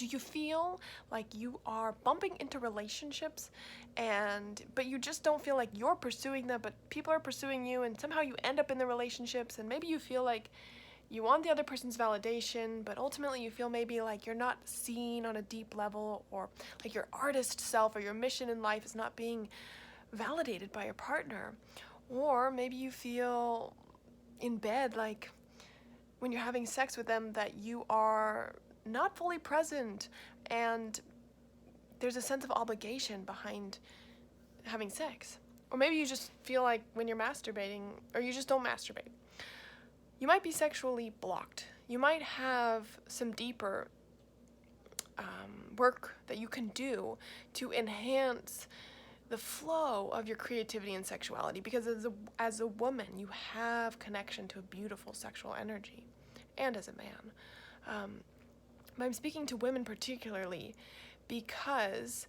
Do you feel like you are bumping into relationships but you just don't feel like you're pursuing them, but people are pursuing you, and somehow you end up in the relationships, and maybe you feel like you want the other person's validation, but ultimately you feel maybe like you're not seen on a deep level, or like your artist self or your mission in life is not being validated by your partner. Or maybe you feel in bed, like when you're having sex with them, that you are not fully present, and there's a sense of obligation behind having sex. Or maybe you just feel like when you're masturbating, or you just don't masturbate, you might be sexually blocked. You might have some deeper work that you can do to enhance the flow of your creativity and sexuality, because as a woman, you have connection to a beautiful sexual energy, and as a man. But I'm speaking to women particularly because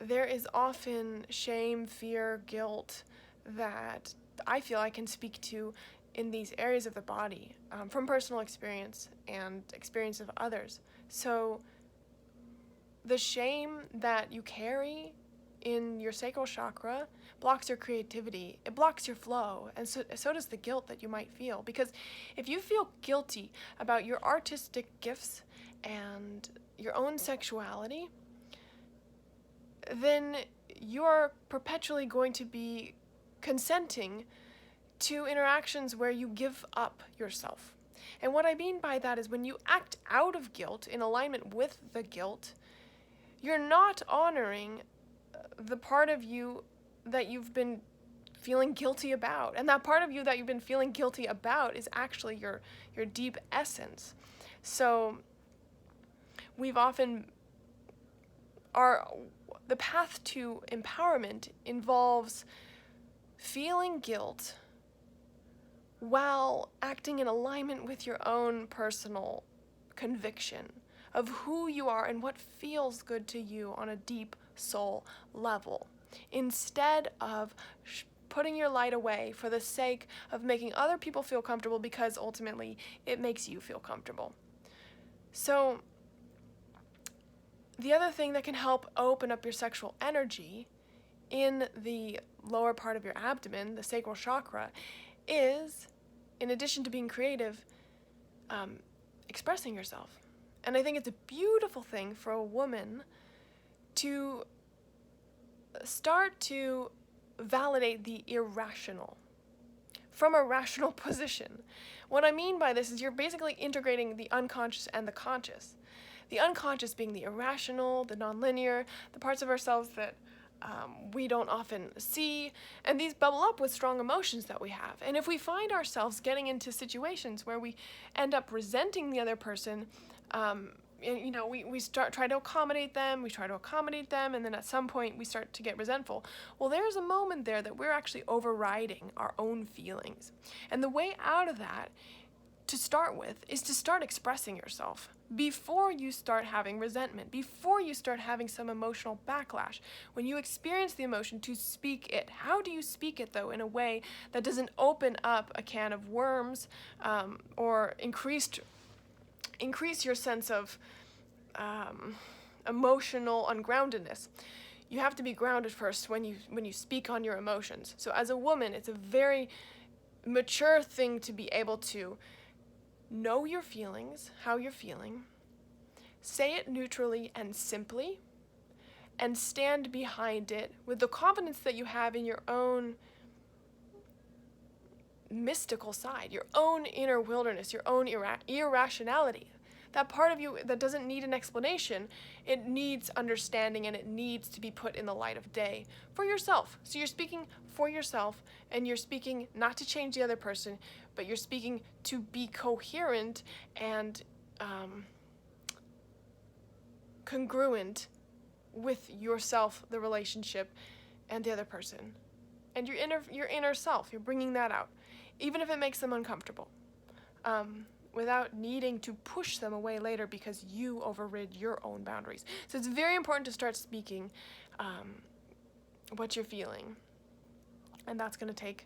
there is often shame, fear, guilt that I feel I can speak to in these areas of the body, from personal experience and experience of others. So the shame that you carry in your sacral chakra blocks your creativity, it blocks your flow, and so does the guilt that you might feel. Because if you feel guilty about your artistic gifts and your own sexuality, then you're perpetually going to be consenting to interactions where you give up yourself. And what I mean by that is when you act out of guilt, in alignment with the guilt, you're not honoring the part of you that you've been feeling guilty about. And that part of you that you've been feeling guilty about is actually your deep essence. So we've often, the path to empowerment involves feeling guilt while acting in alignment with your own personal conviction of who you are and what feels good to you on a deep soul level, instead of putting your light away for the sake of making other people feel comfortable, because ultimately it makes you feel comfortable. So the other thing that can help open up your sexual energy in the lower part of your abdomen, the sacral chakra, is, in addition to being creative, expressing yourself. And I think it's a beautiful thing for a woman to start to validate the irrational from a rational position. What I mean by this is you're basically integrating the unconscious and the conscious. The unconscious being the irrational, the nonlinear, the parts of ourselves that we don't often see, and these bubble up with strong emotions that we have. And if we find ourselves getting into situations where we end up resenting the other person, we try to accommodate them, and then at some point we start to get resentful. Well, there's a moment there that we're actually overriding our own feelings. And the way out of that, to start with, is to start expressing yourself before you start having resentment, before you start having some emotional backlash. When you experience the emotion, to speak it. How do you speak it, though, in a way that doesn't open up a can of worms, or increase your sense of emotional ungroundedness? You have to be grounded first when you speak on your emotions. So as a woman, it's a very mature thing to be able to know your feelings, how you're feeling, say it neutrally and simply, and stand behind it with the confidence that you have in your own mystical side, your own inner wilderness, your own irrationality. That part of you that doesn't need an explanation, it needs understanding, and it needs to be put in the light of day for yourself. So you're speaking for yourself, and you're speaking not to change the other person, but you're speaking to be coherent and congruent with yourself, the relationship, and the other person. And your inner self, you're bringing that out, even if it makes them uncomfortable. Without needing to push them away later because you overrid your own boundaries. So it's very important to start speaking what you're feeling. And that's going to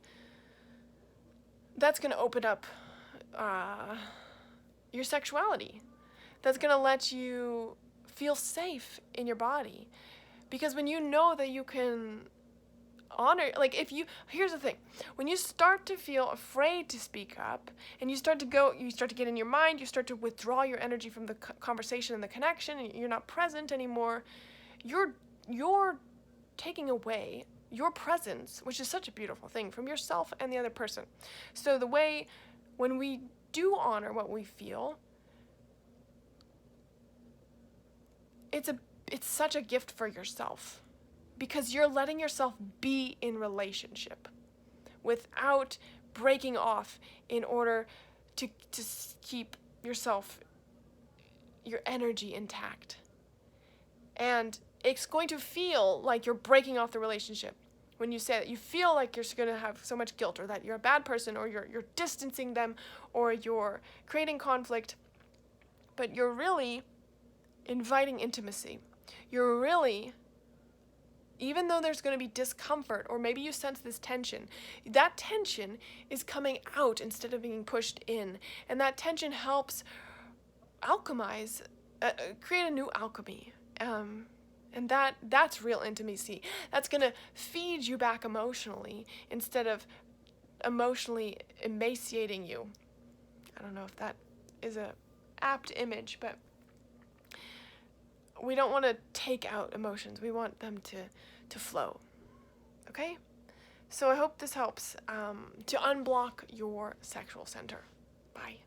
open up your sexuality. that's going to let you feel safe in your body. Because when you know that you can honor, like here's the thing, when you start to feel afraid to speak up and you start to get in your mind, you start to withdraw your energy from the conversation and the connection, and you're not present anymore, you're taking away your presence, which is such a beautiful thing, from yourself and the other person. So when we do honor what we feel, it's such a gift for yourself, because you're letting yourself be in relationship without breaking off in order to keep your energy intact. And it's going to feel like you're breaking off the relationship when you say that. You feel like you're going to have so much guilt, or that you're a bad person, or you're distancing them, or you're creating conflict. But you're really inviting intimacy. You're really, even though there's going to be discomfort, or maybe you sense this tension, that tension is coming out instead of being pushed in. And that tension helps alchemize, create a new alchemy. And that's real intimacy. That's going to feed you back emotionally instead of emotionally emaciating you. I don't know if that is a apt image, but we don't want to take out emotions. We want them to flow. Okay? So I hope this helps to unblock your sexual center. Bye.